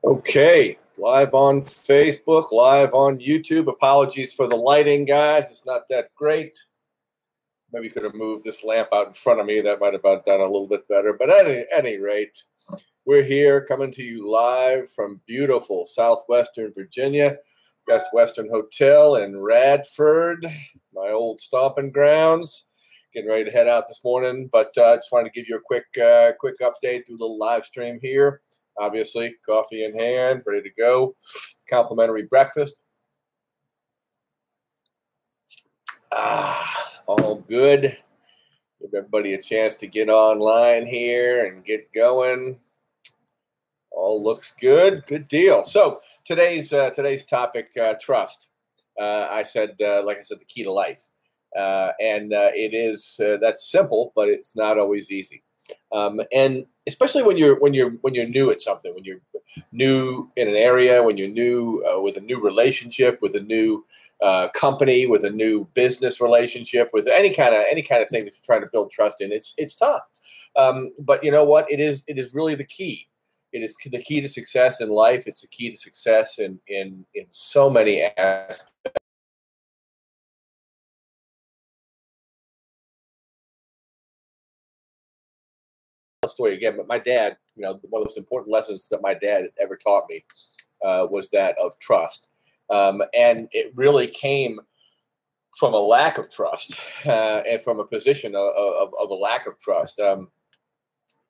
Okay, live on Facebook, live on YouTube. Apologies for the lighting, guys. It's not that great. Maybe could have moved this lamp out in front of me. That might have done a little bit better. But at any rate, we're here coming to you live from beautiful southwestern Virginia, Best Western Hotel in Radford, my old stomping grounds. Getting ready to head out this morning, but I just wanted to give you a quick update, do a little live stream here. Obviously, coffee in hand, ready to go. Complimentary breakfast. All good. Give everybody a chance to get online here and get going. All looks good. Good deal. So today's topic, trust. I said, like I said, the key to life, and it is that's simple, but it's not always easy. And especially when you're new at something, when you're new in an area, when you're new with a new relationship, with a new company, with a new business relationship, with any kind of thing that you're trying to build trust in, it's tough. But you know what? It is really the key. It is the key to success in life. It's the key to success in so many aspects. Story again, but my dad, one of the most important lessons that my dad ever taught me was that of trust, and it really came from a lack of trust and from a position of a lack of trust.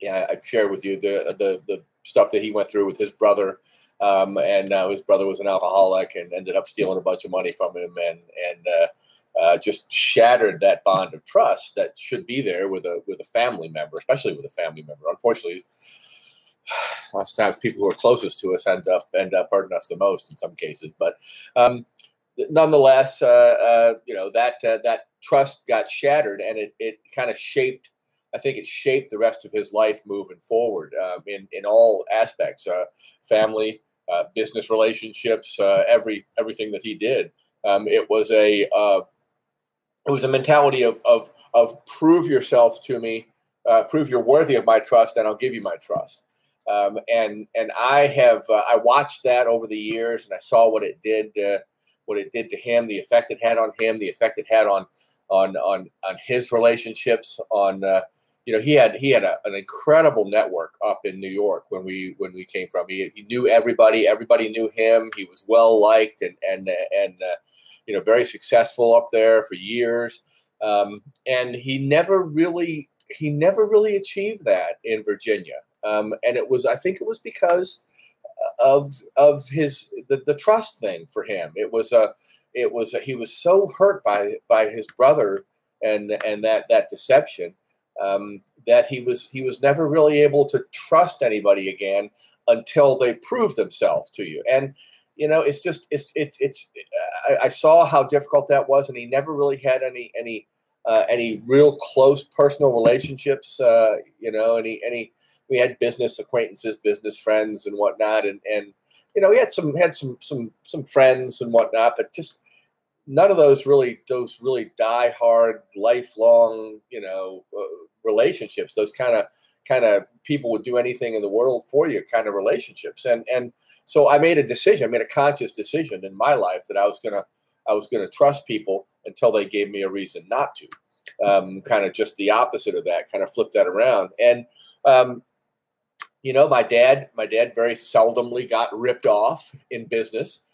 Yeah, I shared with you the stuff that he went through with his brother, and his brother was an alcoholic and ended up stealing a bunch of money from him, and just shattered that bond of trust that should be there with a family member, especially with a family member. Unfortunately, lots of times people who are closest to us end up hurting us the most in some cases. But nonetheless, that trust got shattered, and it kind of shaped. I think it shaped the rest of his life moving forward in all aspects, family, business relationships, everything that he did. It was a mentality of prove yourself to me, prove you're worthy of my trust, and I'll give you my trust. And I watched that over the years, and I saw what it did to him, the effect it had on him, the effect it had on his relationships. He had an incredible network up in New York when we came from. He knew everybody. Everybody knew him. He was well liked and very successful up there for years, and he never really achieved that in Virginia. And I think it was because of the trust thing for him. He was so hurt by his brother and that deception that he was never really able to trust anybody again until they prove themselves to you. And I saw how difficult that was, and he never really had any real close personal relationships. We had business acquaintances, business friends, and whatnot, and he had some friends and whatnot, but just none of those really die hard, lifelong, relationships. Those kind of people would do anything in the world for you kind of relationships. And so I made a conscious decision in my life that I was gonna trust people until they gave me a reason not to. Kind of just the opposite of that, kind of flip that around. And my dad very seldomly got ripped off in business.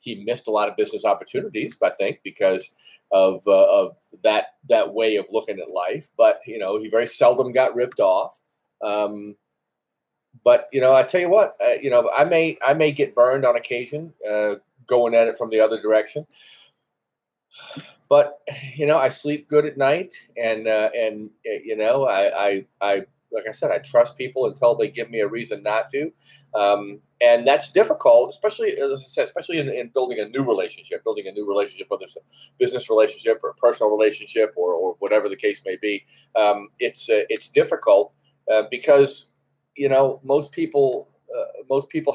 He missed a lot of business opportunities, I think, because of that way of looking at life. But he very seldom got ripped off. But I tell you what, I may get burned on occasion, going at it from the other direction. But I sleep good at night, and I like I said, I trust people until they give me a reason not to. And that's difficult, especially, as I said, especially in building a new relationship, whether it's a business relationship or a personal relationship or whatever the case may be. It's difficult because most people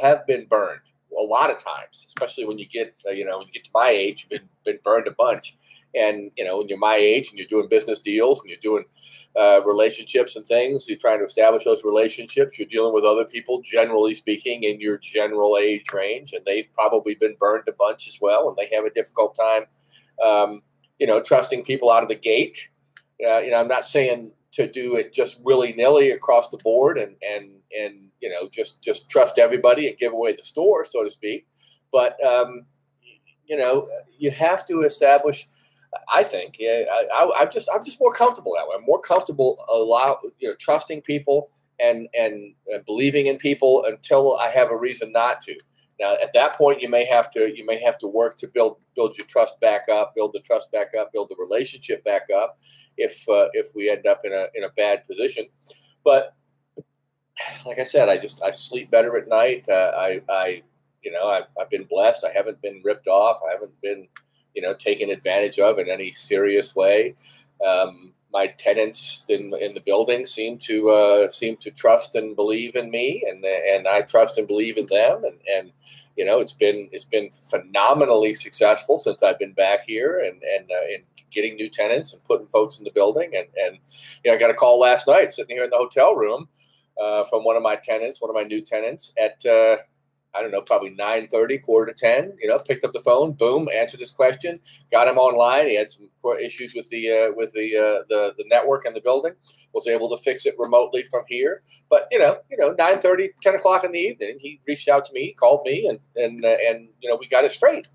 have been burned a lot of times, especially when you get to my age, been burned a bunch. And, you know, when you're my age and you're doing business deals and you're doing relationships and things, you're trying to establish those relationships. You're dealing with other people, generally speaking, in your general age range, and they've probably been burned a bunch as well, and they have a difficult time, you know, trusting people out of the gate. You know, I'm not saying to do it just willy-nilly across the board and you know, just trust everybody and give away the store, so to speak. But you know, you have to establish. I think I'm just more comfortable that way. I'm more comfortable trusting people and believing in people until I have a reason not to. Now, at that point, you may have to work to build your trust back up, build the trust back up, build the relationship back up. If we end up in a bad position, but like I said, I sleep better at night. I've been blessed. I haven't been ripped off. I haven't been, you know, taken advantage of in any serious way. My tenants in the building seem to trust and believe in me, and I trust and believe in them. And you know, it's been phenomenally successful since I've been back here, and getting new tenants and putting folks in the building. And you know, I got a call last night sitting here in the hotel room from one of my new tenants at I don't know, probably 9:30, 9:45. You know, picked up the phone, boom, answered his question, got him online. He had some issues with the network in the building, was able to fix it remotely from here. But you know, 9:30, 10 o'clock in the evening, he reached out to me, called me, and you know, we got it straight.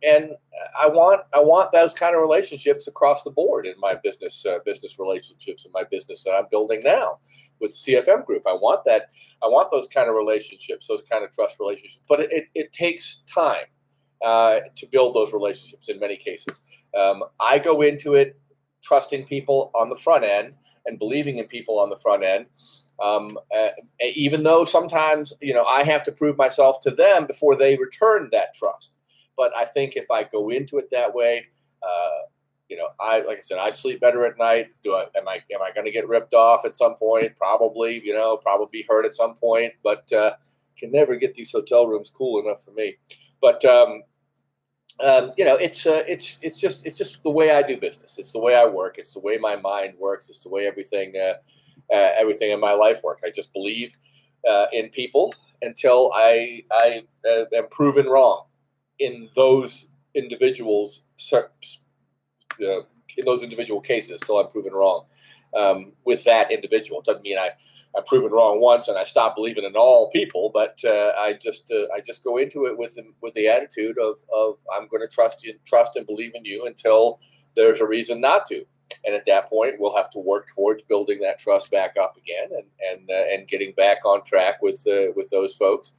And I want those kind of relationships across the board in my business relationships in my business that I'm building now with CFM Group. I want those kind of relationships, those kind of trust relationships. But it takes time to build those relationships in many cases. I go into it trusting people on the front end and believing in people on the front end. Even though sometimes, you know, I have to prove myself to them before they return that trust. But I think if I go into it that way, you know, like I said, I sleep better at night. Am I going to get ripped off at some point? Probably, you know, probably hurt at some point. But can never get these hotel rooms cool enough for me. But you know, it's just the way I do business. It's the way I work. It's the way my mind works. It's the way everything in my life works. I just believe in people until I am proven wrong in those individuals, in those individual cases, till I'm proven wrong with that individual. It doesn't mean I'm proven wrong once and I stop believing in all people, but I just go into it with the attitude of I'm going to trust and believe in you until there's a reason not to. And at that point, we'll have to work towards building that trust back up again and getting back on track with those folks.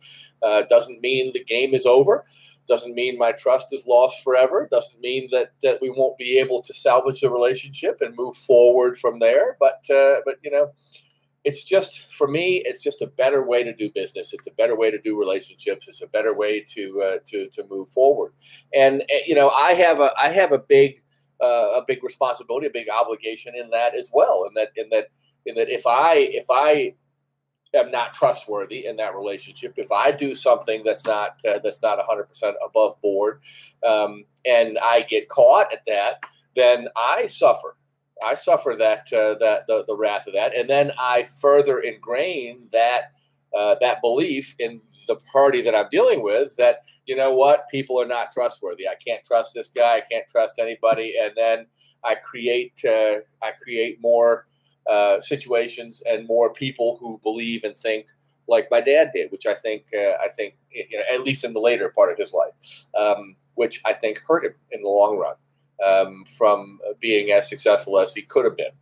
Doesn't mean the game is over. Doesn't mean my trust is lost forever. Doesn't mean that we won't be able to salvage the relationship and move forward from there. But you know, it's just, for me, it's just a better way to do business. It's a better way to do relationships. It's a better way to move forward. And you know, I have a big responsibility, a big obligation in that as well. In that if I am not trustworthy in that relationship, if I do something that's not 100% above board, and I get caught at that, then I suffer. I suffer the wrath of that, and then I further ingrain that belief in the party that I'm dealing with, that, you know what, people are not trustworthy. I can't trust this guy. I can't trust anybody, and then I create more situations and more people who believe and think like my dad did, which I think you know, at least in the later part of his life, which I think hurt him in the long run from being as successful as he could have been.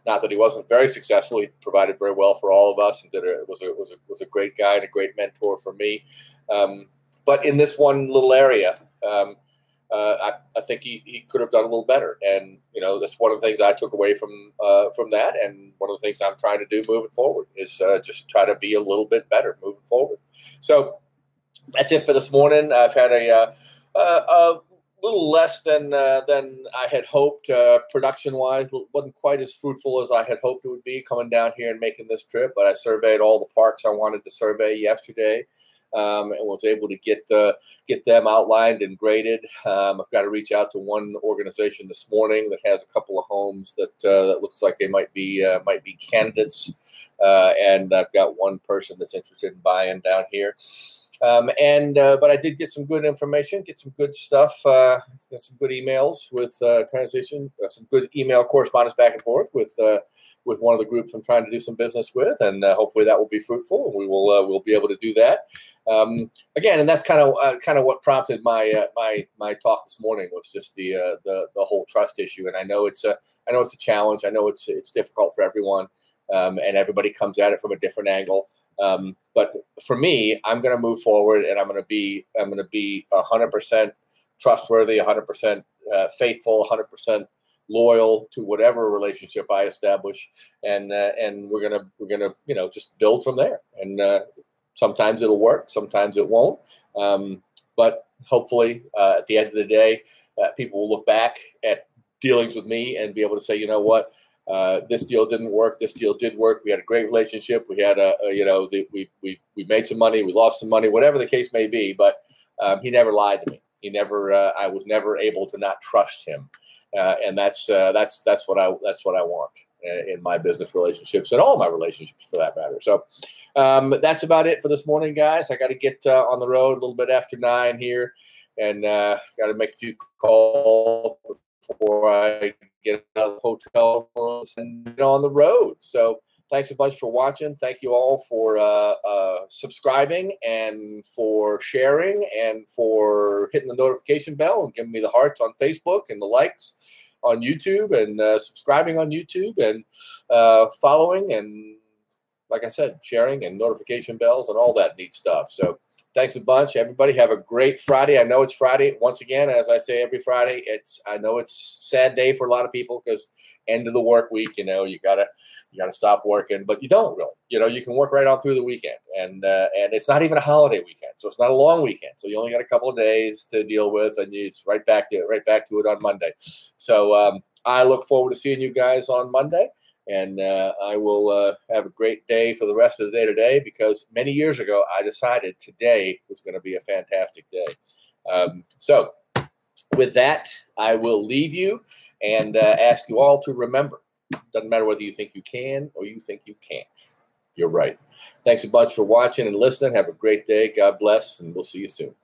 Not that he wasn't very successful. He provided very well for all of us and was a great guy and a great mentor for me. But in this one little area, I think he could have done a little better, and you know, that's one of the things I took away from that, and one of the things I'm trying to do moving forward is just try to be a little bit better moving forward. So that's it for this morning. I've had a little less than I had hoped production-wise. Wasn't quite as fruitful as I had hoped it would be coming down here and making this trip, but I surveyed all the parks I wanted to survey yesterday. and was able to get them outlined and graded. I've got to reach out to one organization this morning that has a couple of homes that looks like they might be candidates, and I've got one person that's interested in buying down here. But I did get some good information, get some good stuff, got some good emails with transition, some good email correspondence back and forth with one of the groups I'm trying to do some business with, and hopefully that will be fruitful, and we'll be able to do that. Again, and that's kind of what prompted my my talk this morning, was just the whole trust issue. And I know it's a challenge. I know it's difficult for everyone, and everybody comes at it from a different angle. But for me, I'm going to move forward, and I'm going to be 100% trustworthy, 100% faithful, 100% loyal to whatever relationship I establish, and we're gonna just build from there. And sometimes it'll work, sometimes it won't. But hopefully, at the end of the day, people will look back at dealings with me and be able to say, you know what? This deal didn't work. This deal did work. We had a great relationship. We had we made some money. We lost some money. Whatever the case may be. But he never lied to me. He never. I was never able to not trust him. And that's what I want in my business relationships, and all my relationships for that matter. So that's about it for this morning, guys. I got to get on the road a little bit after 9 here, and got to make a few calls before I get out of the hotel rooms and get on the road. So thanks a bunch for watching. Thank you all for subscribing, and for sharing, and for hitting the notification bell, and giving me the hearts on Facebook, and the likes on YouTube, and subscribing on YouTube, and following, and like I said, sharing, and notification bells, and all that neat stuff. So thanks a bunch, everybody. Have a great Friday. I know it's Friday. Once again, as I say every Friday, I know it's a sad day for a lot of people, because end of the work week, you gotta stop working, but you don't really. You can work right on through the weekend, and it's not even a holiday weekend, so it's not a long weekend. So you only got a couple of days to deal with, and it's right back to it on Monday. So I look forward to seeing you guys on Monday. And I will have a great day for the rest of the day today, because many years ago I decided today was going to be a fantastic day. So with that, I will leave you and ask you all to remember, doesn't matter whether you think you can or you think you can't. You're right. Thanks a bunch for watching and listening. Have a great day. God bless, and we'll see you soon.